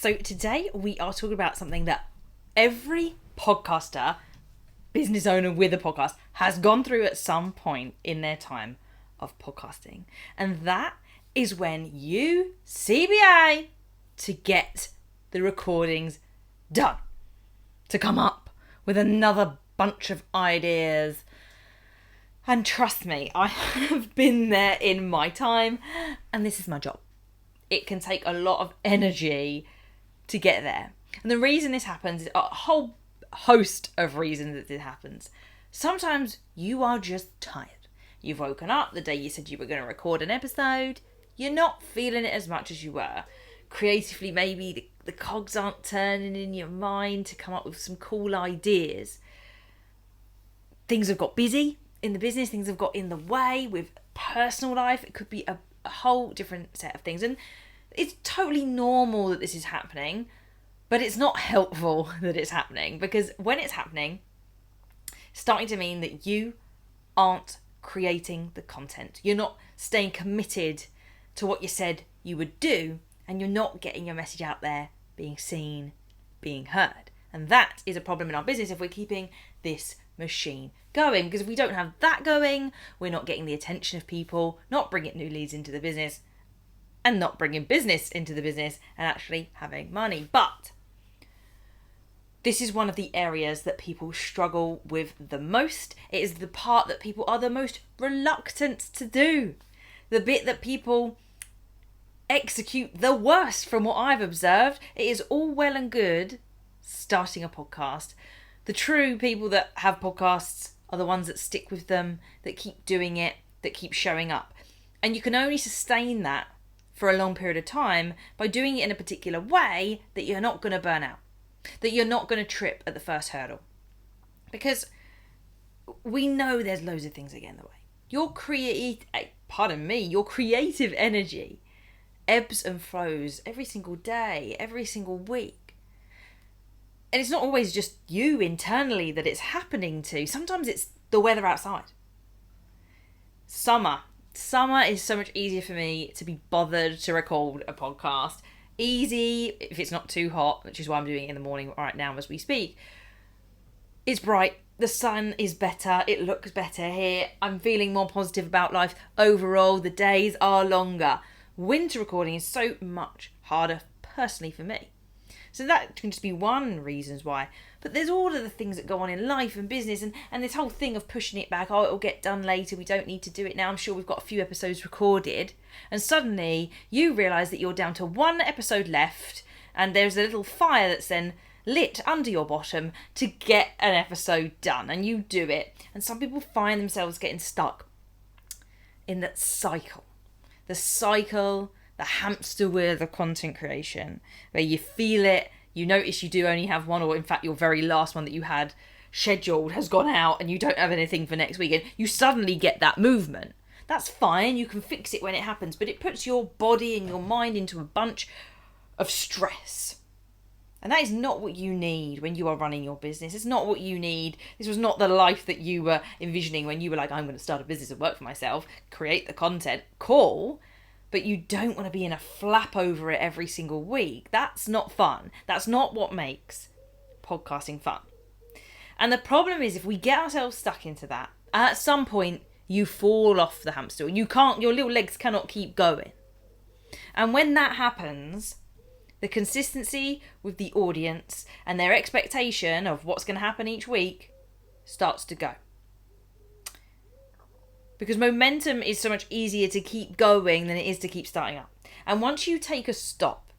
So today we are talking about something that every podcaster, business owner with a podcast, has gone through at some point in their time of podcasting. And that is when you CBA to get the recordings done, to come up with another bunch of ideas. And trust me, I have been there in my time, and this is my job. It can take a lot of energy to get there. And the reason this happens is a whole host of reasons that this happens. Sometimes you are just tired. You've woken up the day you said you were going to record an episode. You're not feeling it as much as you were. Creatively, maybe the cogs aren't turning in your mind to come up with some cool ideas. Things have got busy in the business. Things have got in the way with personal life. It could be a whole different set of things. And it's totally normal that this is happening, but it's not helpful that it's happening, because when it's happening, it's starting to mean that you aren't creating the content. You're not staying committed to what you said you would do, and you're not getting your message out there, being seen, being heard. And that is a problem in our business if we're keeping this machine going, because if we don't have that going, we're not getting the attention of people, not bringing new leads into the business, and not bringing business into the business and actually having money. But this is one of the areas that people struggle with the most. It is the part that people are the most reluctant to do. The bit that people execute the worst from what I've observed. It is all well and good starting a podcast. The true people that have podcasts are the ones that stick with them, that keep doing it, that keep showing up. And you can only sustain that for a long period of time by doing it in a particular way that you're not going to burn out, that you're not going to trip at the first hurdle. Because we know there's loads of things that get in the way. Your creative energy ebbs and flows every single day, every single week. And it's not always just you internally that it's happening to. Sometimes it's the weather outside. Summer is so much easier for me to be bothered to record a podcast. Easy if it's not too hot, which is why I'm doing it in the morning right now as we speak. It's bright. The sun is better. It looks better here. I'm feeling more positive about life overall. The days are longer. Winter recording is so much harder personally for me. So that can just be one reason why. But there's all of the things that go on in life and business and this whole thing of pushing it back. Oh, it'll get done later. We don't need to do it now. I'm sure we've got a few episodes recorded. And suddenly you realise that you're down to one episode left and there's a little fire that's then lit under your bottom to get an episode done. And you do it. And some people find themselves getting stuck in that cycle. The cycle, the hamster wheel of content creation, where you feel it, you notice you do only have one, or in fact your very last one that you had scheduled has gone out and you don't have anything for next week, and you suddenly get that movement. That's fine, you can fix it when it happens, but it puts your body and your mind into a bunch of stress. And that is not what you need when you are running your business. It's not what you need. This was not the life that you were envisioning when you were like, I'm going to start a business and work for myself, create the content, cool. But you don't want to be in a flap over it every single week. That's not fun. That's not what makes podcasting fun. And the problem is if we get ourselves stuck into that, at some point you fall off the hamster wheel. Your little legs cannot keep going. And when that happens, the consistency with the audience and their expectation of what's going to happen each week starts to go. Because momentum is so much easier to keep going than it is to keep starting up. And once you take a stop,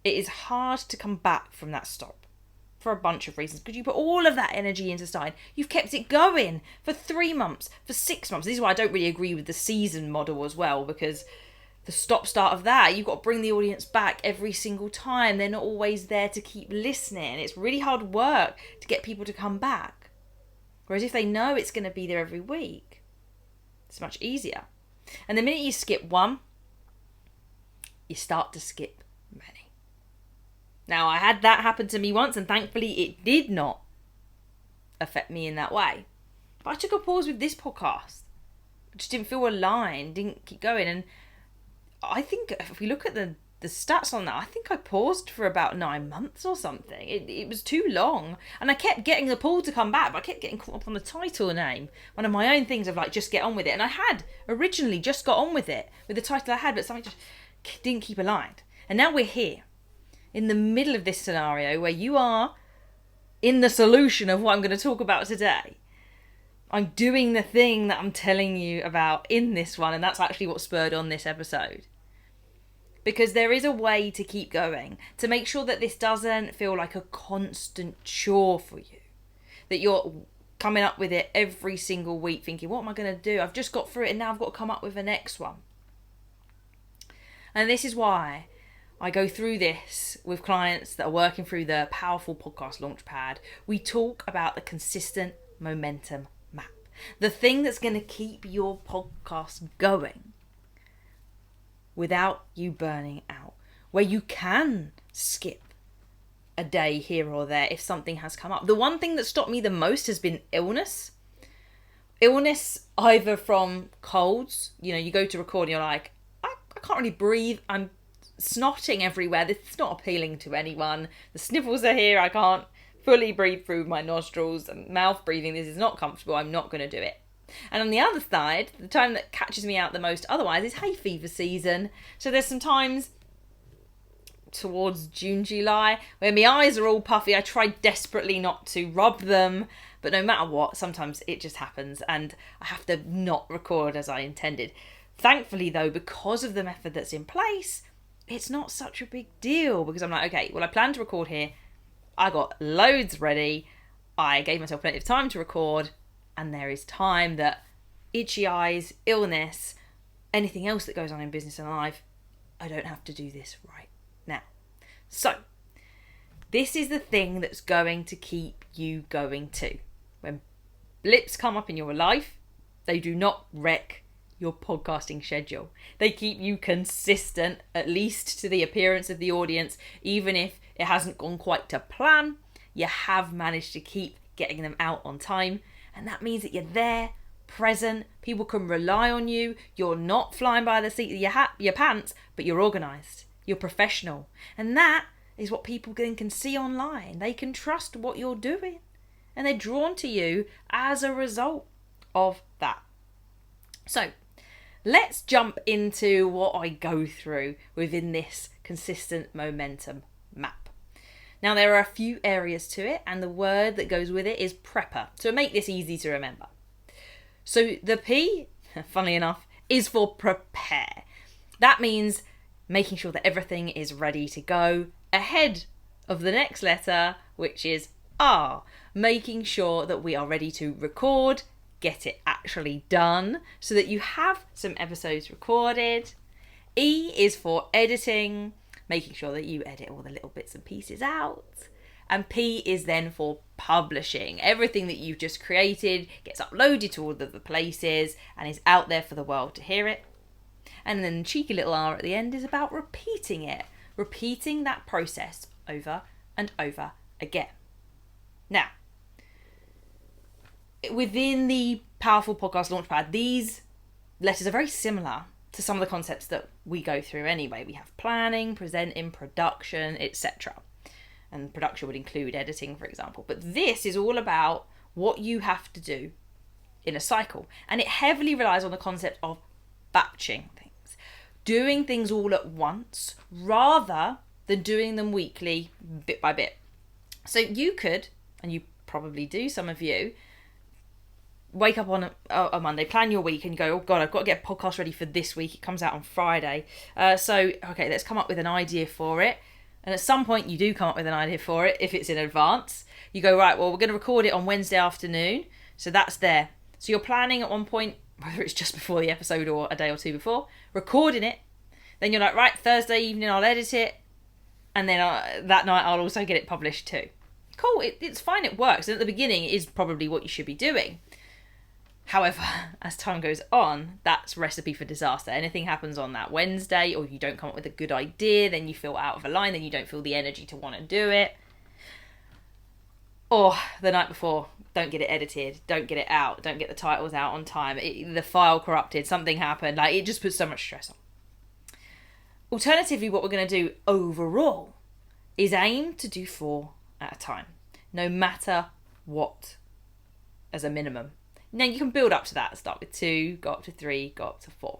it is hard to come back from that stop for a bunch of reasons. Because you put all of that energy into starting. You've kept it going for 3 months, for 6 months. This is why I don't really agree with the season model as well, because the stop-start of that, you've got to bring the audience back every single time. They're not always there to keep listening. It's really hard work to get people to come back. Whereas if they know it's going to be there every week, it's much easier. And the minute you skip one, you start to skip many. Now, I had that happen to me once, and thankfully it did not affect me in that way. But I took a pause with this podcast. I just didn't feel aligned, didn't keep going. And I think if we look at the the stats on that, I think I paused for about 9 months or something. It was too long. And I kept getting the pull to come back, but I kept getting caught up on the title name. One of my own things of like, just get on with it. And I had originally just got on with it, with the title I had, but something just didn't keep aligned. And now we're here, in the middle of this scenario where you are in the solution of what I'm going to talk about today. I'm doing the thing that I'm telling you about in this one, and that's actually what spurred on this episode. Because there is a way to keep going, to make sure that this doesn't feel like a constant chore for you. That you're coming up with it every single week thinking, what am I going to do? I've just got through it and now I've got to come up with the next one. And this is why I go through this with clients that are working through the powerful podcast Launchpad. We talk about the consistent momentum map. The thing that's going to keep your podcast going without you burning out. Where you can skip a day here or there if something has come up. The one thing that stopped me the most has been illness. Illness either from colds. You know, you go to record and you're like, I can't really breathe. I'm snotting everywhere. This is not appealing to anyone. The sniffles are here. I can't fully breathe through my nostrils and mouth breathing. This is not comfortable. I'm not going to do it. And on the other side, the time that catches me out the most otherwise is hay fever season. So there's some times towards June, July, where my eyes are all puffy. I try desperately not to rub them, but no matter what, sometimes it just happens and I have to not record as I intended. Thankfully though, because of the method that's in place, it's not such a big deal because I'm like, okay, well, I plan to record here. I got loads ready. I gave myself plenty of time to record, and there is time that itchy eyes, illness, anything else that goes on in business and life, I don't have to do this right now. So, this is the thing that's going to keep you going too. When blips come up in your life, they do not wreck your podcasting schedule. They keep you consistent, at least to the appearance of the audience. Even if it hasn't gone quite to plan, you have managed to keep getting them out on time. And that means that you're there, present, people can rely on you, you're not flying by the seat of your pants, but you're organised, you're professional. And that is what people can see online. They can trust what you're doing. And they're drawn to you as a result of that. So, let's jump into what I go through within this consistent momentum map. Now, there are a few areas to it, and the word that goes with it is prepper, to make this easy to remember. So the P, funnily enough, is for prepare. That means making sure that everything is ready to go ahead of the next letter, which is R. Making sure that we are ready to record, get it actually done, so that you have some episodes recorded. E is for editing, making sure that you edit all the little bits and pieces out. And P is then for publishing. Everything that you've just created gets uploaded to all of the places and is out there for the world to hear it. And then the cheeky little R at the end is about repeating it. Repeating that process over and over again. Now, within the Powerful Podcast Launchpad, these letters are very similar to some of the concepts that we go through anyway. We have planning, presenting, production, etc. And production would include editing, for example. But this is all about what you have to do in a cycle. And it heavily relies on the concept of batching things. Doing things all at once rather than doing them weekly, bit by bit. So you could, and you probably do, some of you, wake up on a Monday, plan your week and you go, oh God, I've got to get a podcast ready for this week. It comes out on Friday. So, okay, let's come up with an idea for it. And at some point you do come up with an idea for it if it's in advance. You go, right, well, we're going to record it on Wednesday afternoon. So that's there. So you're planning at one point, whether it's just before the episode or a day or two before, recording it. Then you're like, right, Thursday evening I'll edit it. And then that night I'll also get it published too. Cool, it's fine, it works. And at the beginning it is probably what you should be doing. However, as time goes on, that's recipe for disaster. Anything happens on that Wednesday or you don't come up with a good idea, then you feel out of line, then you don't feel the energy to want to do it. Or the night before, don't get it edited, don't get it out, don't get the titles out on time, the file corrupted, something happened. Like, it just puts so much stress on. Alternatively, what we're going to do overall is aim to do 4 at a time, no matter what, as a minimum. Now you can build up to that, start with 2, go up to 3, go up to 4.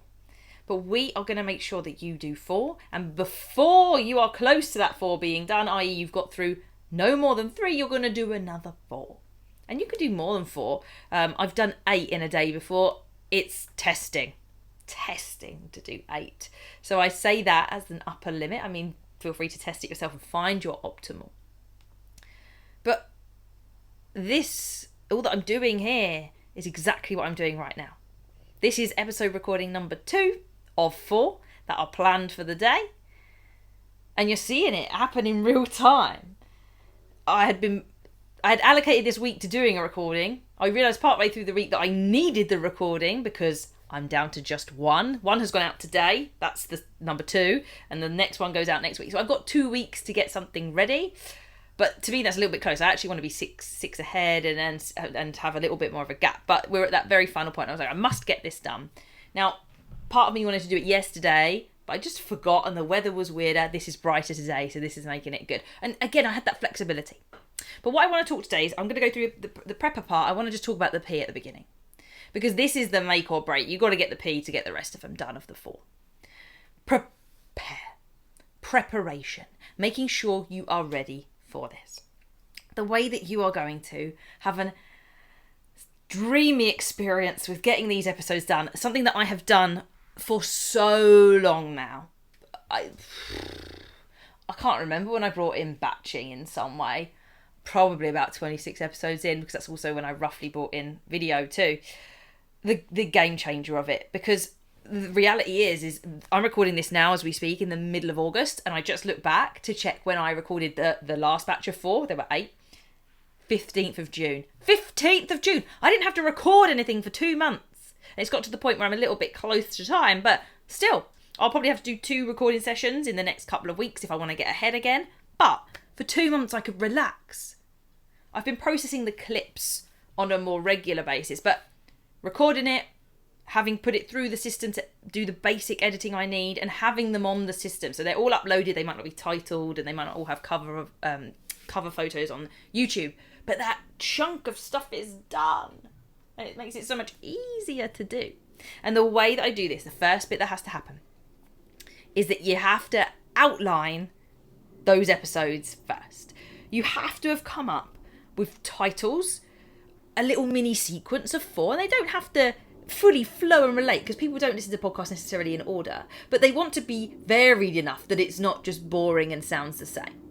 But we are going to make sure that you do 4, and before you are close to that 4 being done, i.e. you've got through no more than 3, you're going to do another 4. And you could do more than 4. I've done 8 in a day before. It's testing to do 8. So I say that as an upper limit. I mean, feel free to test it yourself and find your optimal. But all that I'm doing here is exactly what I'm doing right now. This is episode recording number 2 of 4 that are planned for the day. And you're seeing it happen in real time. I had allocated this week to doing a recording. I realised partway through the week that I needed the recording because I'm down to just 1. 1 has gone out today. That's the number 2. And the next one goes out next week. So I've got 2 weeks to get something ready. But to me, that's a little bit close. I actually want to be six ahead and have a little bit more of a gap. But we're at that very final point. I was like, I must get this done. Now, part of me wanted to do it yesterday, but I just forgot and the weather was weirder. This is brighter today, so this is making it good. And again, I had that flexibility. But what I want to talk today is I'm going to go through the prepper part. I want to just talk about the P at the beginning. Because this is the make or break. You've got to get the P to get the rest of them done of the 4. Preparation. Making sure you are ready for this. The way that you are going to have a dreamy experience with getting these episodes done. Something that I have done for so long now. I can't remember when I brought in batching in some way. Probably about 26 episodes in, because that's also when I roughly brought in video too. The game changer of it, because the reality is I'm recording this now as we speak in the middle of August, and I just looked back to check when I recorded the last batch of 4. There were 8. 15th of June. 15th of June! I didn't have to record anything for 2 months. And it's got to the point where I'm a little bit close to time, but still, I'll probably have to do 2 recording sessions in the next couple of weeks if I want to get ahead again. But for 2 months I could relax. I've been processing the clips on a more regular basis, but recording it, having put it through the system to do the basic editing I need, and having them on the system. So they're all uploaded, they might not be titled, and they might not all have cover photos on YouTube. But that chunk of stuff is done. And it makes it so much easier to do. And the way that I do this, the first bit that has to happen, is that you have to outline those episodes first. You have to have come up with titles, a little mini sequence of 4, and they don't have to fully flow and relate, because people don't listen to podcasts necessarily in order, but they want to be varied enough that it's not just boring and sounds the same.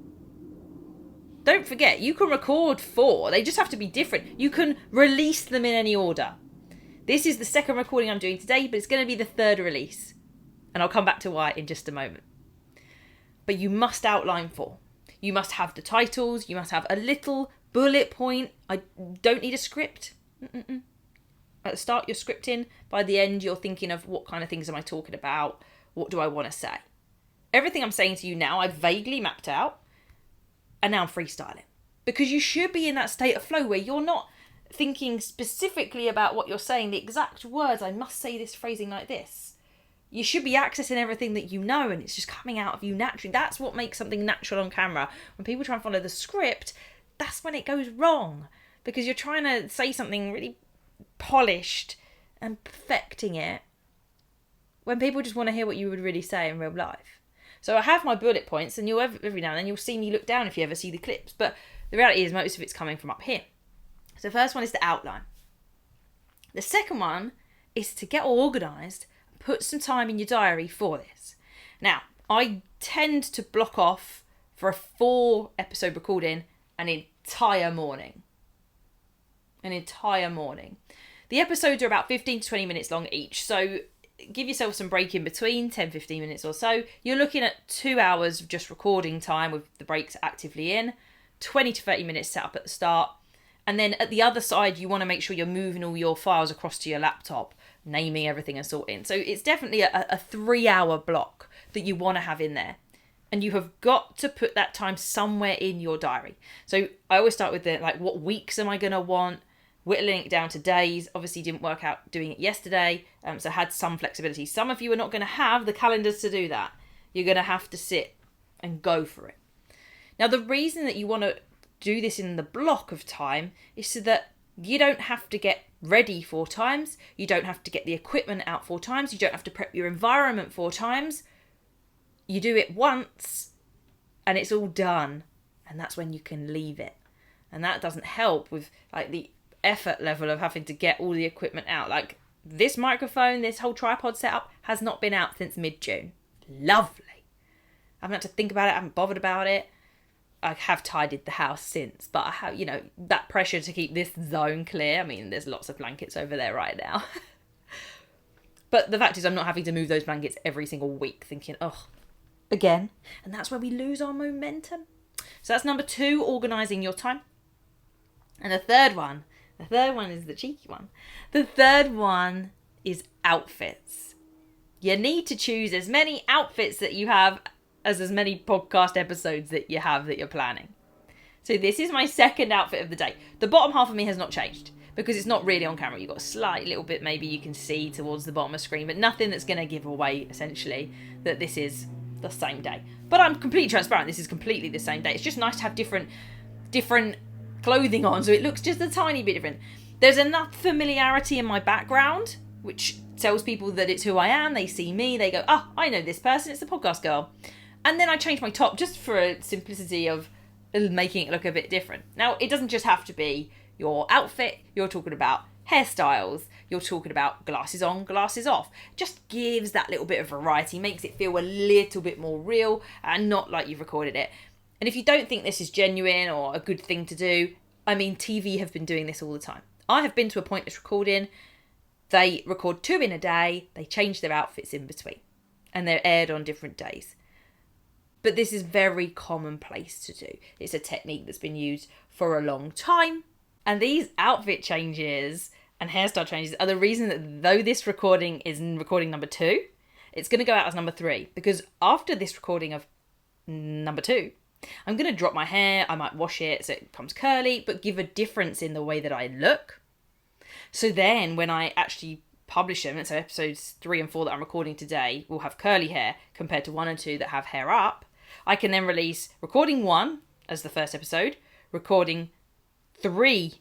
Don't forget, you can record 4, they just have to be different. You can release them in any order. This is the second recording I'm doing today, but it's going to be the 3rd release, and I'll come back to why in just a moment. But you must outline 4. You must have the titles, you must have a little bullet point. I don't need a script. At the start, you're scripting. By the end, you're thinking of what kind of things am I talking about? What do I want to say? Everything I'm saying to you now, I've vaguely mapped out. And now I'm freestyling. Because you should be in that state of flow where you're not thinking specifically about what you're saying, the exact words, I must say this phrasing like this. You should be accessing everything that you know, and it's just coming out of you naturally. That's what makes something natural on camera. When people try and follow the script, that's when it goes wrong. Because you're trying to say something really polished and perfecting it when people just want to hear what you would really say in real life. So I have my bullet points, and you'll every now and then you'll see me look down if you ever see the clips. But the reality is most of it's coming from up here. So the first one is the outline. The second one is to get organised and put some time in your diary for this. Now, I tend to block off for a 4 episode recording an entire morning. The episodes are about 15 to 20 minutes long each, so give yourself some break in between, 10-15 minutes or so. You're looking at 2 hours of just recording time with the breaks actively in, 20 to 30 minutes set up at the start, and then at the other side you want to make sure you're moving all your files across to your laptop, naming everything and sorting. So it's definitely a 3-hour block that you want to have in there. And you have got to put that time somewhere in your diary. So I always start with what weeks am I going to want? Whittling it down to days. Obviously didn't work out doing it yesterday, so had some flexibility. Some of you are not going to have the calendars to do that. You're going to have to sit and go for it. Now, the reason that you want to do this in the block of time is so that you don't have to get ready 4 times. You don't have to get the equipment out 4 times. You don't have to prep your environment 4 times. You do it once and it's all done. And that's when you can leave it. And that doesn't help with like the effort level of having to get all the equipment out. Like this microphone, this whole tripod setup has not been out since mid-June. Lovely. I haven't had to think about it. I haven't bothered about it. I have tidied the house since, but I have, that pressure to keep this zone clear. I mean, there's lots of blankets over there right now. But the fact is I'm not having to move those blankets every single week thinking, oh, again. And that's where we lose our momentum. So that's number 2, organising your time. And the third one is the cheeky one. The third one is outfits. You need to choose as many outfits that you have as many podcast episodes that you have that you're planning. So this is my second outfit of the day. The bottom half of me has not changed because it's not really on camera. You've got a slight little bit maybe you can see towards the bottom of the screen, but nothing that's going to give away essentially that this is the same day. But I'm completely transparent. This is completely the same day. It's just nice to have different clothing on so it looks just a tiny bit different. There's enough familiarity in my background which tells people that it's who I am. They see me, they go, oh, I know this person, it's the podcast girl. And then I change my top just for a simplicity of making it look a bit different. Now, it doesn't just have to be your outfit. You're talking about hairstyles. You're talking about glasses on, glasses off. Just gives that little bit of variety, makes it feel a little bit more real and not like you've recorded it. And if you don't think this is genuine or a good thing to do, I mean, TV have been doing this all the time. I have been to a pointless recording. They record 2 in a day. They change their outfits in between. And they're aired on different days. But this is very commonplace to do. It's a technique that's been used for a long time. And these outfit changes and hairstyle changes are the reason that though this recording is recording number 2, it's going to go out as number 3. Because after this recording of number 2, I'm going to drop my hair. I might wash it so it becomes curly, but give a difference in the way that I look. So then when I actually publish them, so episodes 3 and 4 that I'm recording today will have curly hair compared to 1 and 2 that have hair up. I can then release recording 1 as the first episode, recording 3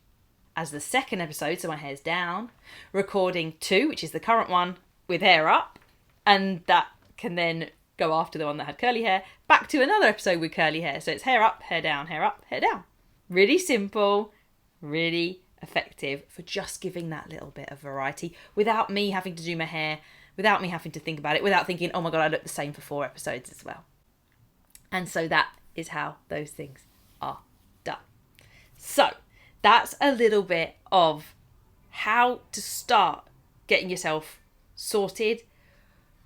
as the second episode, so my hair's down, recording 2, which is the current one, with hair up, and that can then go after the one that had curly hair, back to another episode with curly hair. So it's hair up, hair down, hair up, hair down. Really simple, really effective for just giving that little bit of variety without me having to do my hair, without me having to think about it, without thinking, oh my God, I look the same for 4 episodes as well. And so that is how those things are done. So that's a little bit of how to start getting yourself sorted,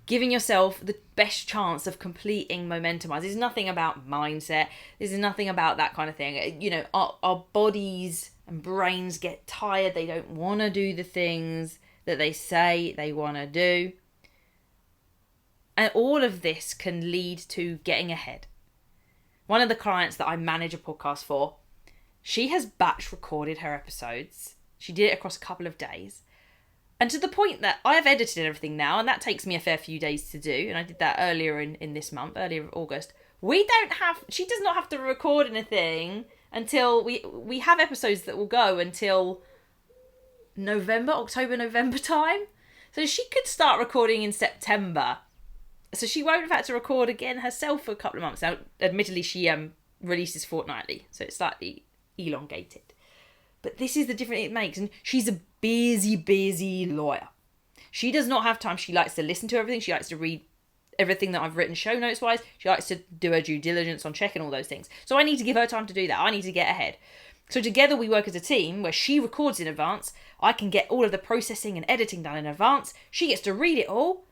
giving yourself the best chance of completing momentum. There's nothing about mindset. There's nothing about that kind of thing. Our bodies and brains get tired. They don't want to do the things that they say they want to do. And all of this can lead to getting ahead. One of the clients that I manage a podcast for, she has batch recorded her episodes. She did it across a couple of days. And to the point that I have edited everything now, and that takes me a fair few days to do. And I did that earlier in this month, earlier August. She does not have to record anything until we have episodes that will go until October, November time. So she could start recording in September. So she won't have had to record again herself for a couple of months. Now, admittedly, she releases fortnightly, so it's slightly elongated. But this is the difference it makes. And she's a busy lawyer. She does not have time. She likes to listen to everything. She likes to read everything that I've written show notes wise. She likes to do her due diligence on checking all those things. So I need to give her time to do that. I need to get ahead. So together we work as a team where she records in advance. I can get all of the processing and editing done in advance. She gets to read it all.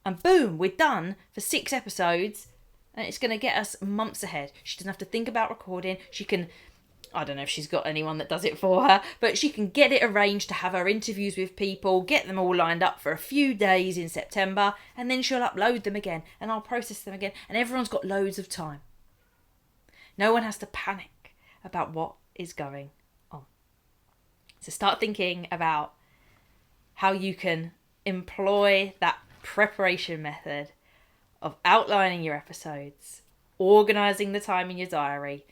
And boom, we're done for 6 episodes. And it's going to get us months ahead. She doesn't have to think about recording. She can, I don't know if she's got anyone that does it for her, but she can get it arranged to have her interviews with people, get them all lined up for a few days in September, and then she'll upload them again, and I'll process them again, and everyone's got loads of time. No one has to panic about what is going on. So start thinking about how you can employ that preparation method of outlining your episodes, organising the time in your diary,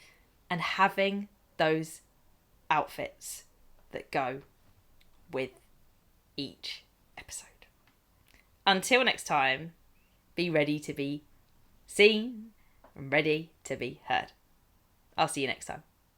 and having those outfits that go with each episode. Until next time, be ready to be seen and ready to be heard. I'll see you next time.